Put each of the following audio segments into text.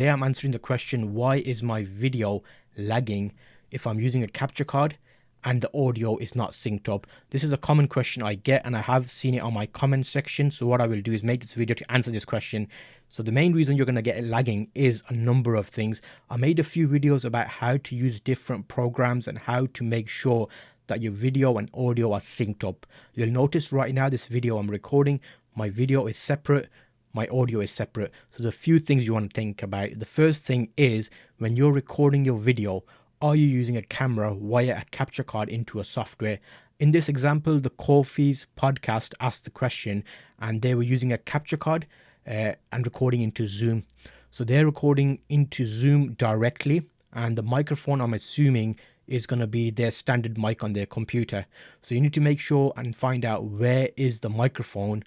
Today I'm answering the question, why is my video lagging if I'm using a capture card and the audio is not synced up? This is a common question I get, and I have seen it on my comment section. So what I will do is make this video to answer this question. So the main reason you're going to get it lagging is a number of things. I made a few videos about how to use different programs and how to make sure that your video and audio are synced up. You'll notice right now, this video I'm recording, my video is separate, my audio is separate. So there's a few things you want to think about. The first thing is, when you're recording your video, are you using a camera via a capture card into a software? In this example, the Coffee's podcast asked the question, and they were using a capture card and recording into Zoom. So they're recording into Zoom directly, and the microphone, I'm assuming, is going to be their standard mic on their computer. So you need to make sure and find out, where is the microphone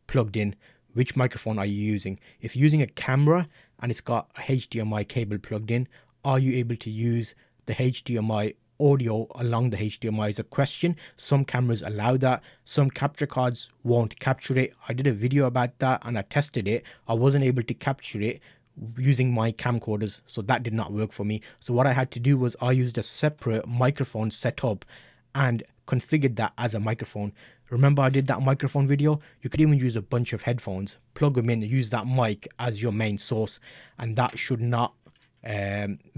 plugged in? Which microphone are you using? If you're using a camera and it's got a HDMI cable plugged in, are you able to use the HDMI audio along the HDMI is a question. Some cameras allow that. Some capture cards won't capture it. I did a video about that and I tested it. I wasn't able to capture it using my camcorders, so that did not work for me. So what I had to do was I used a separate microphone setup and configured that as a microphone. Remember, I did that microphone video? You could even use a bunch of headphones, plug them in, use that mic as your main source, and that should not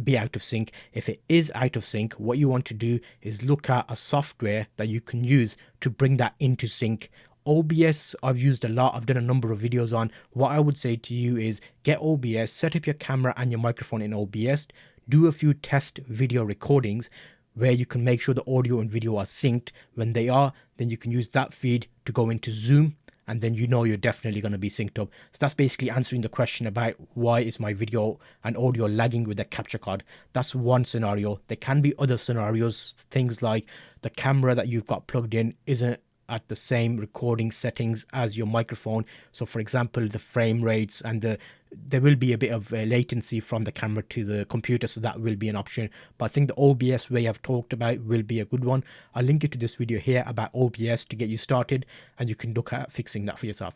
be out of sync. If it is out of sync, what you want to do is look at a software that you can use to bring that into sync. OBS I've used a lot. I've done a number of videos on. What I would say to you is get OBS, set up your camera and your microphone in OBS, do a few test video recordings where you can make sure the audio and video are synced. When they are, then you can use that feed to go into Zoom, and then you know you're definitely going to be synced up. So that's basically answering the question about why is my video and audio lagging with the capture card. That's one scenario. There can be other scenarios, things like the camera that you've got plugged in isn't at the same recording settings as your microphone. So for example, the frame rates and there will be a bit of latency from the camera to the computer, so that will be an option. But I think the OBS way I've talked about will be a good one. I'll link you to this video here about OBS to get you started, and you can look at fixing that for yourself.